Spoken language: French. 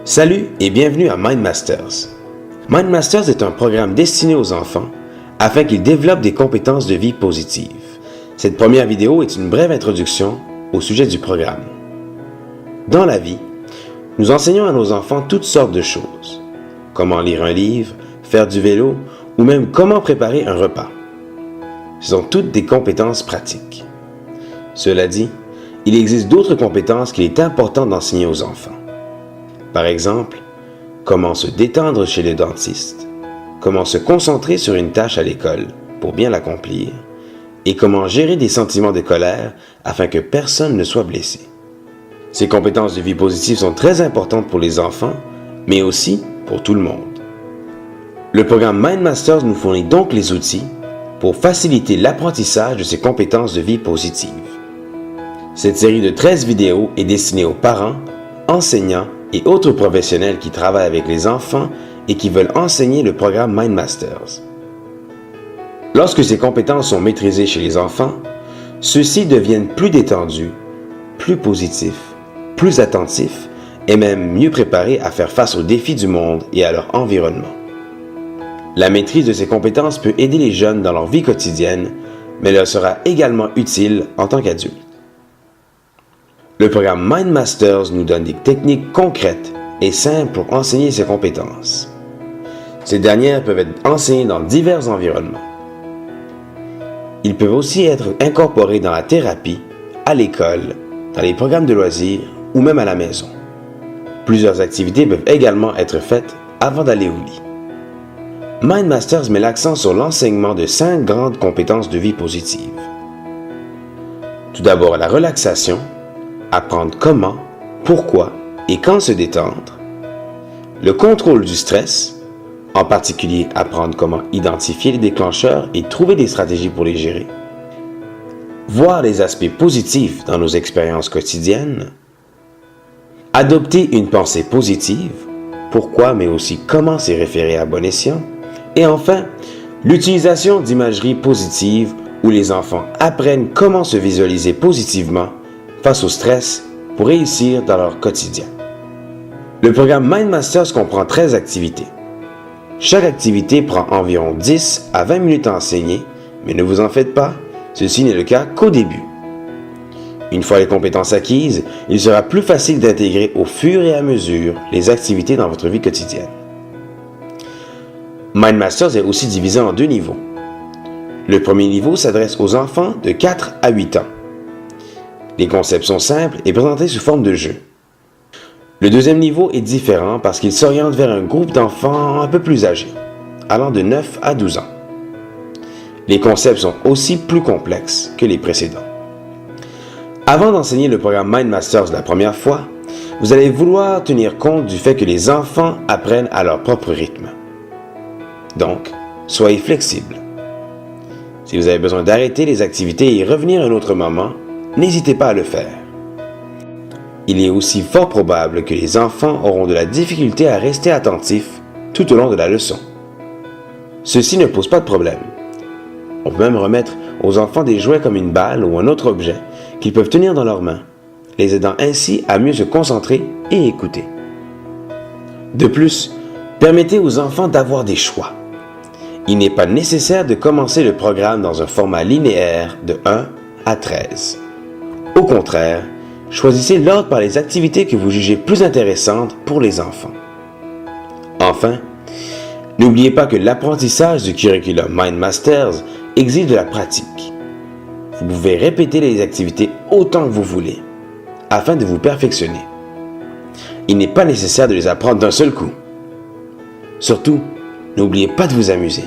Salut et bienvenue à MindMasters. MindMasters est un programme destiné aux enfants afin qu'ils développent des compétences de vie positives. Cette première vidéo est une brève introduction au sujet du programme. Dans la vie, nous enseignons à nos enfants toutes sortes de choses. Comment lire un livre, faire du vélo ou même comment préparer un repas. Ce sont toutes des compétences pratiques. Cela dit, il existe d'autres compétences qu'il est important d'enseigner aux enfants. Par exemple, comment se détendre chez le dentiste, comment se concentrer sur une tâche à l'école pour bien l'accomplir, et comment gérer des sentiments de colère afin que personne ne soit blessé. Ces compétences de vie positive sont très importantes pour les enfants, mais aussi pour tout le monde. Le programme MindMasters nous fournit donc les outils pour faciliter l'apprentissage de ces compétences de vie positive. Cette série de 13 vidéos est destinée aux parents, enseignants et autres professionnels qui travaillent avec les enfants et qui veulent enseigner le programme MindMasters. Lorsque ces compétences sont maîtrisées chez les enfants, ceux-ci deviennent plus détendus, plus positifs, plus attentifs et même mieux préparés à faire face aux défis du monde et à leur environnement. La maîtrise de ces compétences peut aider les jeunes dans leur vie quotidienne, mais leur sera également utile en tant qu'adultes. Le programme MindMasters nous donne des techniques concrètes et simples pour enseigner ces compétences. Ces dernières peuvent être enseignées dans divers environnements. Ils peuvent aussi être incorporés dans la thérapie, à l'école, dans les programmes de loisirs ou même à la maison. Plusieurs activités peuvent également être faites avant d'aller au lit. MindMasters met l'accent sur l'enseignement de 5 grandes compétences de vie positive. Tout d'abord, la relaxation, apprendre comment, pourquoi et quand se détendre. Le contrôle du stress, en particulier apprendre comment identifier les déclencheurs et trouver des stratégies pour les gérer. Voir les aspects positifs dans nos expériences quotidiennes. Adopter une pensée positive, pourquoi mais aussi comment s'y référer à bon escient. Et enfin, l'utilisation d'imagerie positive où les enfants apprennent comment se visualiser positivement face au stress pour réussir dans leur quotidien. Le programme MindMasters comprend 13 activités. Chaque activité prend environ 10 à 20 minutes à enseigner, mais ne vous en faites pas, ceci n'est le cas qu'au début. Une fois les compétences acquises, il sera plus facile d'intégrer au fur et à mesure les activités dans votre vie quotidienne. MindMasters est aussi divisé en 2 niveaux. Le premier niveau s'adresse aux enfants de 4 à 8 ans. Les concepts sont simples et présentés sous forme de jeu. Le deuxième niveau est différent parce qu'il s'oriente vers un groupe d'enfants un peu plus âgés, allant de 9 à 12 ans. Les concepts sont aussi plus complexes que les précédents. Avant d'enseigner le programme MindMasters la première fois, vous allez vouloir tenir compte du fait que les enfants apprennent à leur propre rythme. Donc, soyez flexible. Si vous avez besoin d'arrêter les activités et revenir à un autre moment, n'hésitez pas à le faire. Il est aussi fort probable que les enfants auront de la difficulté à rester attentifs tout au long de la leçon. Ceci ne pose pas de problème. On peut même remettre aux enfants des jouets comme une balle ou un autre objet qu'ils peuvent tenir dans leurs mains, les aidant ainsi à mieux se concentrer et écouter. De plus, permettez aux enfants d'avoir des choix. Il n'est pas nécessaire de commencer le programme dans un format linéaire de 1 à 13. Au contraire, choisissez l'ordre par les activités que vous jugez plus intéressantes pour les enfants. Enfin, n'oubliez pas que l'apprentissage du curriculum MindMasters exige de la pratique. Vous pouvez répéter les activités autant que vous voulez, afin de vous perfectionner. Il n'est pas nécessaire de les apprendre d'un seul coup. Surtout, n'oubliez pas de vous amuser.